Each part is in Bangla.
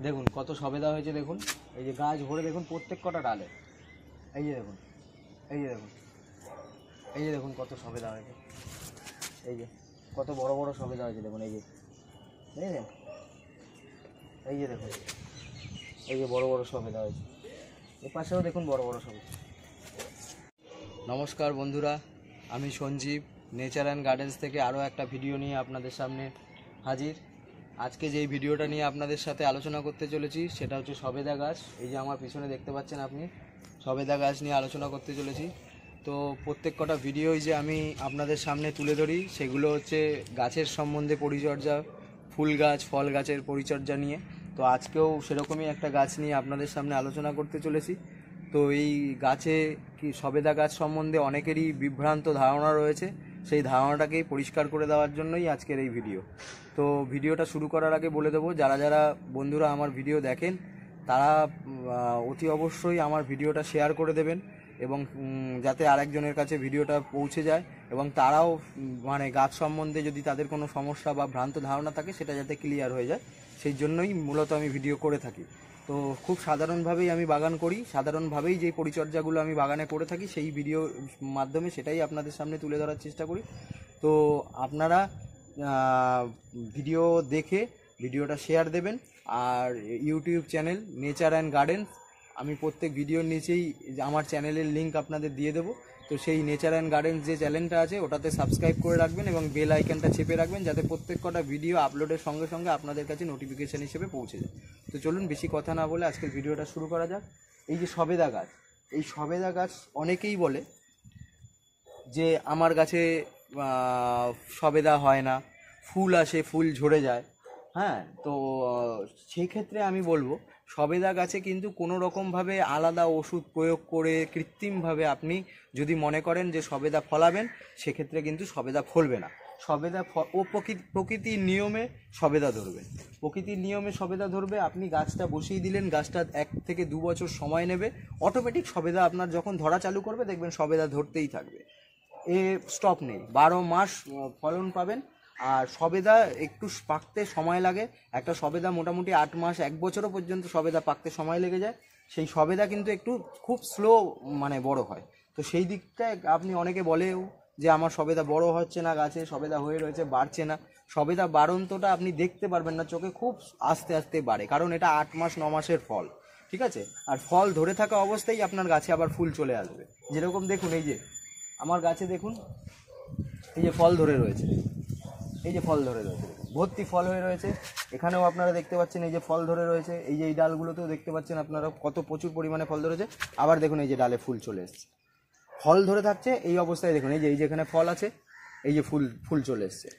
দেখুন কত সবেদা হয়েছে, দেখুন এই যে গাছ ভরে দেখুন প্রত্যেক কটা ডালে, এই যে দেখুন, এই যে দেখুন, এই যে দেখুন কত সবেদা হয়েছে, এই যে কত বড় বড় সবেদা হয়েছে দেখুন, এই যে দেখেছেন, এই যে দেখুন, এই যে বড় বড় সবেদা হয়েছে, এর পাশেও দেখুন বড় বড় সবেদা। নমস্কার বন্ধুরা, আমি সঞ্জীব নেচার অ্যান্ড গার্ডেন্স থেকে আরও একটা ভিডিও নিয়ে আপনাদের সামনে হাজির। আজকে যেই ভিডিওটা নিয়ে আপনাদের সাথে আলোচনা করতে চলেছি সেটা হচ্ছে সবেদা গাছ। এই যে আমার পিছনে দেখতে পাচ্ছেন আপনি, সবেদা গাছ নিয়ে আলোচনা করতে চলেছি। তো প্রত্যেক কটা ভিডিওই যে আমি আপনাদের সামনে তুলে ধরি সেগুলো হচ্ছে গাছের সম্বন্ধে পরিচর্যা, ফুল গাছ ফল গাছের পরিচর্যা নিয়ে। তো আজকেও সেরকমই একটা গাছ নিয়ে আপনাদের সামনে আলোচনা করতে চলেছি। তো এই গাছে কি সবেদা গাছ সম্বন্ধে অনেকেরই বিভ্রান্ত ধারণা রয়েছে, সেই ধারণাটাকেই পরিষ্কার করে দেওয়ার জন্যই আজকের এই ভিডিও। তো ভিডিওটা শুরু করার আগে বলে দেবো, যারা যারা বন্ধুরা আমার ভিডিও দেখেন তারা অতি অবশ্যই আমার ভিডিওটা শেয়ার করে দেবেন এবং যাতে আরেকজনের কাছে ভিডিওটা পৌঁছে যায় এবং তারাও মানে গাছ সম্বন্ধে যদি তাদের কোনো সমস্যা বা ভ্রান্ত ধারণা থাকে সেটা যাতে ক্লিয়ার হয়ে যায়, সেই জন্যই মূলত আমি ভিডিও করে থাকি। তো খুব সাধারণভাবেই আমি বাগান করি, সাধারণভাবেই যে পরিচর্যাগুলো আমি বাগানে করে থাকি সেই ভিডিওর মাধ্যমে সেটাই আপনাদের সামনে তুলে ধরার চেষ্টা করি। তো আপনারা ভিডিও দেখে ভিডিওটা শেয়ার দেবেন। আর YouTube channel nature and gardens, আমি প্রত্যেক ভিডিওর নিচেই আমার চ্যানেলের লিঙ্ক আপনাদের দিয়ে দেবো। তো সেই নেচার অ্যান্ড গার্ডেন্স যে চ্যানেলটা আছে ওটাতে সাবস্ক্রাইব করে রাখবেন এবং বেল আইকনটা চেপে রাখবেন যাতে প্রত্যেক কটা ভিডিও আপলোডের সঙ্গে সঙ্গে আপনাদের কাছে নোটিফিকেশান হিসেবে পৌঁছে যায়। তো চলুন বেশি কথা না বলে আজকের ভিডিওটা শুরু করা যাক। এই যে সবেদা গাছ, এই সবেদা গাছ অনেকেই বলে যে আমার গাছে সবেদা হয় না, ফুল আসে ফুল ঝরে যায়। হ্যাঁ, তো সেই ক্ষেত্রে আমি বলবো সবেদা গাছে কিন্তু কোনো রকমভাবে আলাদা ওষুধ প্রয়োগ করে কৃত্রিমভাবে আপনি যদি মনে করেন যে সবেদা ফলাবেন, সেক্ষেত্রে কিন্তু সবেদা ফলবে না। সবেদা ও প্রকৃতির নিয়মে সবেদা ধরবে, প্রকৃতির নিয়মে সবেদা ধরবে। আপনি গাছটা বসিয়ে দিলেন, গাছটা 1 থেকে 2 বছর সময় নেবে, অটোমেটিক সবেদা আপনার যখন ধরা চালু করবে দেখবেন সবেদা ধরতেই থাকবে, এ স্টপ নেই, 12 মাস ফলন পাবেন। আর সবেদা একটু পাকতে সময় লাগে, একটা সবেদা মোটামুটি 8 মাস 1 বছরও পর্যন্ত সবেদা পাকতে সময় লেগে যায়। সেই সবেদা কিন্তু একটু খুব স্লো মানে বড় হয়। তো সেই দিকটায় আপনি অনেকে বলেও যে আমার সবেদা বড় হচ্ছে না, গাছে সবেদা হয়ে রয়েছে বাড়ছে না। সবেদা বাড়ন্তটা আপনি দেখতে পারবেন না চোখে, খুব আস্তে আস্তে বাড়ে, কারণ এটা 8 মাস 9 মাসের ফল, ঠিক আছে। আর ফল ধরে থাকা অবস্থায় আপনার গাছে আবার ফুল চলে আসবে। যেরকম দেখুন এই যে আমার গাছে দেখুন, এই যে ফল ধরে রয়েছে, এই যে ফল ধরে রয়েছে, ভর্তি ফল হয়ে রয়েছে। এখানেও আপনারা দেখতে পাচ্ছেন এই যে ফল ধরে রয়েছে, এই যে এই ডালগুলোতেও দেখতে পাচ্ছেন আপনারা কত প্রচুর পরিমাণে ফল ধরেছে। আবার দেখুন এই যে ডালে ফুল চলে এসছে, ফল ধরে থাকছে এই অবস্থায়। দেখুন এই যে যেখানে ফল আছে এই যে ফুল চলে এসছে।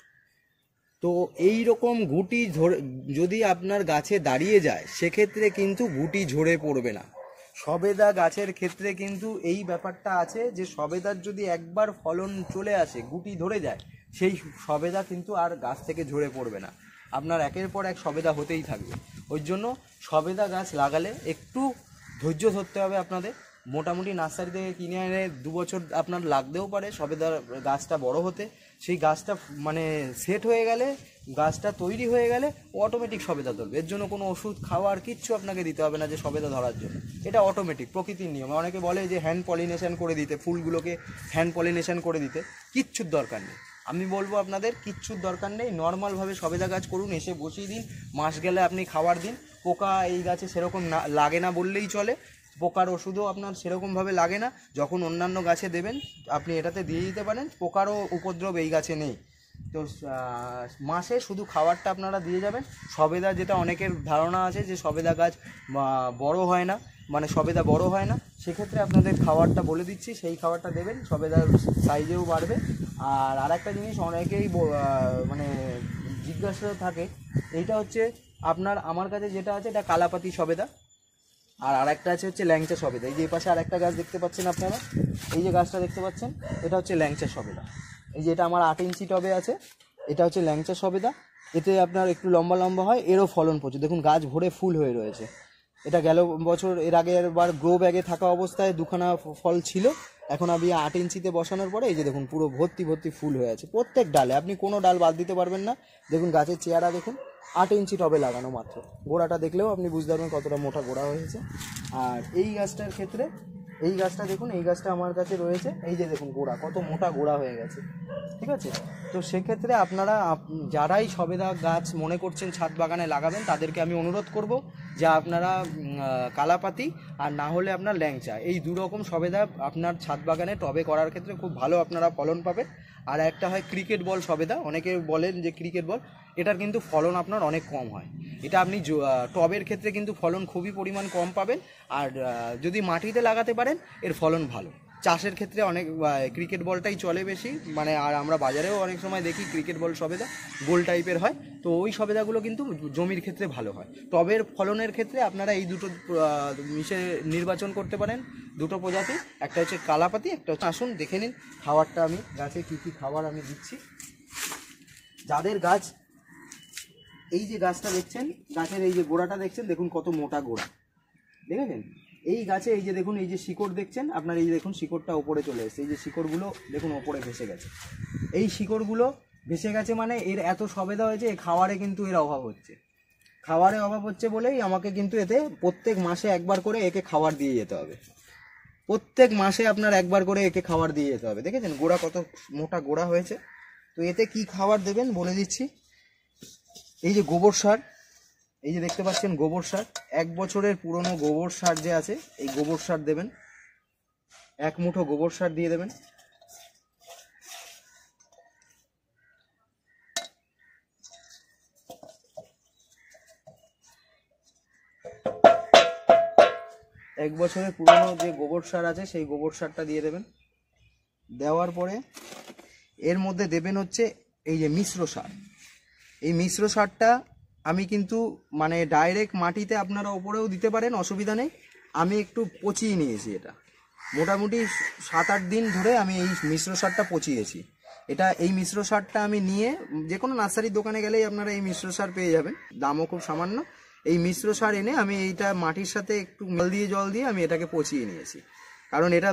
তো এই রকম গুটি ঝরে যদি আপনার গাছে দাঁড়িয়ে যায় সেক্ষেত্রে কিন্তু গুটি ঝরে পড়বে না। সবেদা গাছের ক্ষেত্রে কিন্তু এই ব্যাপারটা আছে যে সবেদার যদি একবার ফলন চলে আসে, গুটি ধরে যায়, সেই সবেদা কিন্তু আর গাছ থেকে ঝরে পড়বে না, আপনার একের পর এক সবেদা হতেই থাকবে। ওই জন্য সবেদা গাছ লাগালে একটু ধৈর্য ধরতে হবে আপনাদের। মোটামুটি নার্সারি থেকে কিনে এনে 2 বছর আপনার লাগতেও পারে সবেদার গাছটা বড় হতে। সেই গাছটা মানে সেট হয়ে গেলে, গাছটা তৈরি হয়ে গেলে অটোমেটিক সবেদা ধরবে। এর জন্য কোনো ওষুধ খাওয়ার কিচ্ছু আপনাকে দিতে হবে না যে সবেদা ধরার জন্য, এটা অটোমেটিক প্রকৃতির নিয়ম। অনেকে বলে যে হ্যান্ড পলিনেশন করে দিতে, ফুলগুলোকে হ্যান্ড পলিনেশন করে দিতে, কিচ্ছুর দরকার নেই। আমি বলবো আপনাদের কিচ্ছুর দরকার নেই, নর্মালভাবে সবেদা গাছ করুন, এসে বসিয়ে দিন, মাস গেলে আপনি খাবার দিন। পোকা এই গাছে সেরকম না লাগে না বললেই চলে, পোকার ওষুধও আপনার সেরকমভাবে লাগে না। যখন অন্যান্য গাছে দেবেন আপনি এটাতে দিয়ে দিতে পারেন, পোকারও উপদ্রব এই গাছে নেই। তো মাসে শুধু খাবারটা আপনারা দিয়ে যাবেন। সবেদা, যেটা অনেকের ধারণা আছে যে সবেদা গাছ বড় হয় না, মানে সবেদা বড় হয় না, সেক্ষেত্রে আপনাদের খাবারটা বলে দিচ্ছি, সেই খাবারটা দেবেন, সবেদার সাইজেও বাড়বে। আর আরেকটা জিনিস অনেকেই মানে জিজ্ঞাসা থাকে, এইটা হচ্ছে আপনার আমার কাছে যেটা আছে এটা কালাপাতি সবেদা, আর আরেকটা আছে হচ্ছে ল্যাংচা সবেদা। এই যে পাশে আরেকটা গাছ দেখতে পাচ্ছেন আপনারা, এই যে গাছটা দেখতে পাচ্ছেন, এটা হচ্ছে ল্যাংচা সবেদা। এই যে এটা আমার 8 ইঞ্চি টবে আছে, এটা হচ্ছে ল্যাংচা সবেদা। এতে আপনার একটু লম্বা লম্বা হয়, এরও ফলন প্রচুর। দেখুন গাছ ভরে ফুল হয়ে রয়েছে। এটা গেল বছর, এর আগের বার গ্রো ব্যাগে থাকা অবস্থায় 2খানা ফল ছিল, এখন আমি 8 ইঞ্চিতে বসানোর পরে এই যে দেখুন পুরো ভর্তি ভর্তি ফুল হয়ে আছে প্রত্যেক ডালে, আপনি কোনো ডাল বাদ দিতে পারবেন না। দেখুন গাছের চেহারা দেখুন, 8 ইঞ্চি টবে লাগানো মাত্র। গোড়াটা দেখলেও আপনি বুঝতে পারবেন কতটা মোটা গোড়া হয়েছে। আর এই গাছটার ক্ষেত্রে এই গাছটা দেখুন, এই গাছটা আমার কাছে রয়েছে, এই যে দেখুন গোড়া কত মোটা গোড়া হয়ে গেছে, ঠিক আছে। তো সেক্ষেত্রে আপনারা যারাই সবেদা গাছ মনে করছেন ছাদ বাগানে লাগাবেন তাদেরকে আমি অনুরোধ করব যে আপনারা কালাপাতি আর না হলে আপনার ল্যাংচা, এই দু রকম সবেদা আপনার ছাদ বাগানে টবে করার ক্ষেত্রে খুব ভালো আপনারা ফলন পাবেন। আর একটা হয় ক্রিকেট বল সবেদা, অনেকে বলেন যে ক্রিকেট বল, এটার কিন্তু ফলন আপনার অনেক কম হয়। এটা আপনি টবের ক্ষেত্রে কিন্তু ফলন খুবই পরিমাণ কম পাবেন। আর যদি মাটিতে লাগাতে পারেন এর ফলন ভালো। চাষের ক্ষেত্রে অনেক ক্রিকেট বলটাই চলে বেশি, মানে আর আমরা বাজারেও অনেক সময় দেখি ক্রিকেট বল সবেদা গোল টাইপের হয়, তো ওই সবেদাগুলো কিন্তু জমির ক্ষেত্রে ভালো হয়। টবের ফলনের ক্ষেত্রে আপনারা এই দুটো মিশে নির্বাচন করতে পারেন, দুটো প্রজাতি, একটা হচ্ছে কালাপাতি, একটা হচ্ছে, আসুন দেখে নিন খাবারটা আমি গাছে কী কী খাবার আমি দিচ্ছি। যাদের গাছ, এই যে গাছটা দেখছেন, গাছের এই যে গোড়াটা দেখছেন, দেখুন কত মোটা গোড়া, দেখেছেন? এই গাছে এই যে দেখুন, এই যে শিকড় দেখছেন আপনার, এই যে দেখুন শিকড়টা ওপরে চলে এসেছে, এই যে শিকড়গুলো দেখুন ওপরে ভেসে গেছে। এই শিকড়গুলো ভেসে গেছে মানে এর এত সবেদা হয়েছে, এই খাবারে কিন্তু এর অভাব হচ্ছে। খাবারের অভাব হচ্ছে বলেই আমাকে কিন্তু এতে প্রত্যেক মাসে একবার করে একে খাবার দিয়ে যেতে হবে। প্রত্যেক মাসে আপনার একবার করে একে খাবার দিয়ে যেতে হবে। দেখেছেন গোড়া কত মোটা গোড়া হয়েছে। তো এতে কি খাবার দেবেন বলে দিচ্ছি। এই যে গোবর সার, এই যে দেখতে পাচ্ছেন গোবর সার, 1 বছরের পুরনো গোবর সার যে আছে, এই গোবর সার দেবেন, 1 মুঠো গোবর সার দিয়ে দেবেন। এক বছরের পুরনো যে গোবর সার আছে সেই গোবর সারটা দিয়ে দেবেন। দেওয়ার পরে এর মধ্যে দেবেন হচ্ছে এই যে মিশ্র সার। এই মিশ্র সারটা আমি কিন্তু মানে ডাইরেক্ট মাটিতে আপনারা ওপরেও দিতে পারেন, অসুবিধা নেই। আমি একটু পচিয়ে নিয়েছি, এটা মোটামুটি 7-8 দিন ধরে আমি এই মিশ্র সারটা পচিয়েছি। এই মিশ্র সারটা আমি নিয়ে যে কোনো নার্সারির দোকানে গেলেই আপনারা এই মিশ্র সার পেয়ে যাবেন, দামও খুব সামান্য। এই মিশ্র সার এনে আমি এইটা মাটির সাথে একটু জল দিয়ে আমি এটাকে পচিয়ে নিয়েছি। কারণ এটা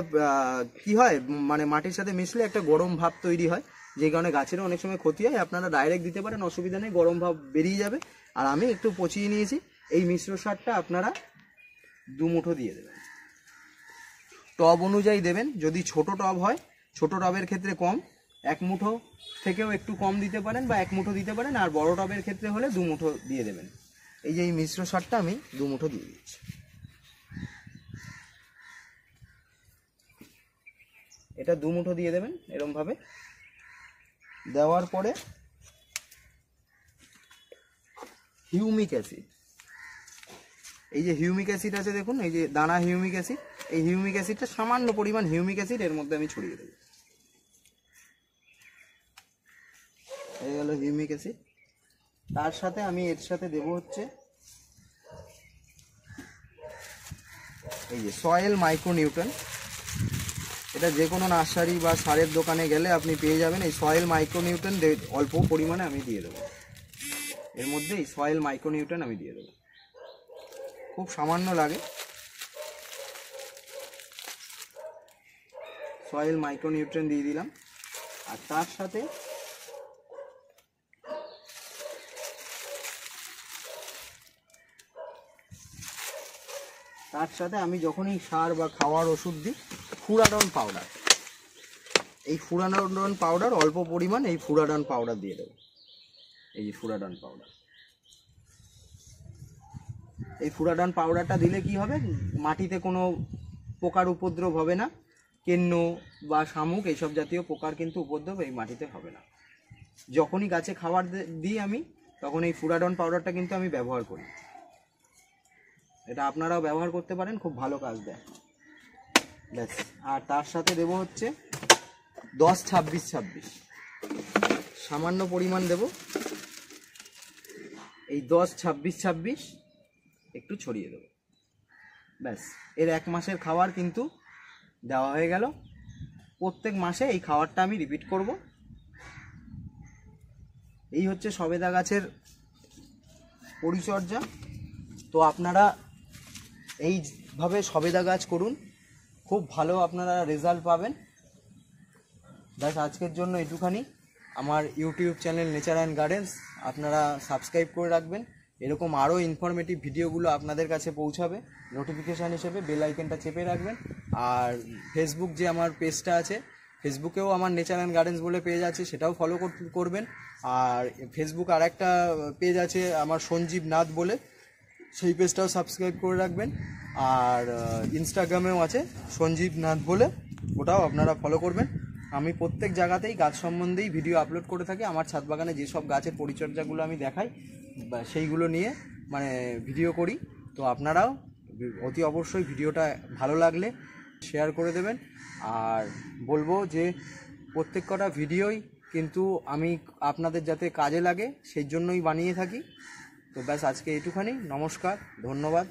কি হয়, মানে মাটির সাথে মিশলে একটা গরম ভাব তৈরি হয়, যে কারণে গাছেরও অনেক সময় ক্ষতি হয়। আপনারা ডাইরেক্ট দিতে পারেন, অসুবিধা নেই, গরম ভাব বেরিয়ে যাবে। আর আমি একটু পচিয়ে নিয়েছি। এই মিশ্র সারটা আপনারা 2 মুঠো দিয়ে দেবেন। টব অনুযায়ী দেবেন, যদি ছোট টব হয়, ছোট টবের ক্ষেত্রে কম, 1 মুঠো থেকেও একটু কম দিতে পারেন বা 1 মুঠো দিতে পারেন। আর বড় টবের ক্ষেত্রে হলে 2 মুঠো দিয়ে দেবেন। এই যে এই মিশ্র সারটা আমি 2 মুঠো দিয়ে দিচ্ছি। এটা 2 মুঠো দিয়ে দেবেন এরমভাবে। দেওয়ার পরে হিউমিক অ্যাসিড, এই যে হিউমিক অ্যাসিড আছে দেখুন, এই যে দানা হিউমিক অ্যাসিড, এই হিউমিক অ্যাসিডটা সামান্য পরিমাণ হিউমিক অ্যাসিড এর মধ্যে আমি ছড়িয়ে দেব। এই গেল হিউমিক অ্যাসিড। তার সাথে আমি এর সাথে দেব হচ্ছে এই যে সয়েল মাইক্রোনিউট্রন। এটা যে কোনো নার্সারি বা সারের দোকানে গেলে আপনি পেয়ে যাবেন। এই সয়েল মাইক্রোনিউট্রন অল্প পরিমাণে আমি দিয়ে দেবো এর মধ্যে। এই সয়েল মাইক্রোনিউট্রন আমি দিয়ে দেবো, খুব সামান্য লাগে। সয়েল মাইক্রোনিউট্রন দিয়ে দিলাম। আর তার সাথে আমি যখনই সার বা খাওয়ার ওষুধ দিই, ফুরাডন পাউডার, এই ফুরাডন পাউডার অল্প পরিমাণ, এই ফুরাডন পাউডার দিয়ে দেবো। এই যে ফুরাডন পাউডার, এই ফুরাডন পাউডারটা দিলে কি হবে, মাটিতে কোনো পোকার উপদ্রব হবে না। কেন্ন বা শামুক এইসব জাতীয় পোকার কিন্তু উপদ্রব এই মাটিতে হবে না। যখনই গাছে খাবার দিই আমি, তখন এই ফুরাডন পাউডারটা কিন্তু আমি ব্যবহার করি। এটা আপনারাও ব্যবহার করতে পারেন, খুব ভালো কাজ দেয়। ব্যাস। আর তার সাথে দেব হচ্ছে 10-26-26, সামান্য পরিমাণ দেব। এই 10-26-26 একটু ছড়িয়ে দেব। ব্যাস, এর 1 মাসের খাবার কিন্তু দেওয়া হয়ে গেল। প্রত্যেক মাসে এই খাবারটা আমি রিপিট করব। এই হচ্ছে সবেদা গাছের পরিচর্যা। তো আপনারা এইভাবে সবেদা গাছ করুন, খুব ভালো আপনারা রেজাল্ট পাবেন। ব্যাস আজকের জন্য এটুখানি। আমার YouTube channel nature and gardens আপনারা সাবস্ক্রাইব করে রাখবেন। এরকম আরও ইনফরমেটিভ ভিডিওগুলো আপনাদের কাছে পৌঁছাবে নোটিফিকেশান হিসেবে, বেল আইকনটা চেপে রাখবেন। আর ফেসবুক যে আমার পেজটা আছে, ফেসবুকেও আমার নেচার অ্যান্ড গার্ডেন্স বলে পেজ আছে, সেটাও ফলো করবেন। আর ফেসবুক আর একটা পেজ আছে আমার সঞ্জীব নাথ বলে, সেই পেজটাও সাবস্ক্রাইব করে রাখবেন। আর ইনস্টাগ্রামেও আছে সঞ্জীব নাথ বলে, ওটাও আপনারা ফলো করবেন। আমি প্রত্যেক জায়গাতেই গাছ সম্বন্ধেই ভিডিও আপলোড করে থাকি। আমার ছাদ বাগানে যেসব গাছের পরিচর্যাগুলো আমি দেখাই সেইগুলো নিয়ে মানে ভিডিও করি। তো আপনারাও অতি অবশ্যই ভিডিওটা ভালো লাগলে শেয়ার করে দেবেন। আর বলবো যে প্রত্যেক কটা ভিডিওই কিন্তু আমি আপনাদের যাতে কাজে লাগে সেই জন্যই বানিয়ে থাকি। তো ব্যাস আজকে এইটুখানি। নমস্কার, ধন্যবাদ।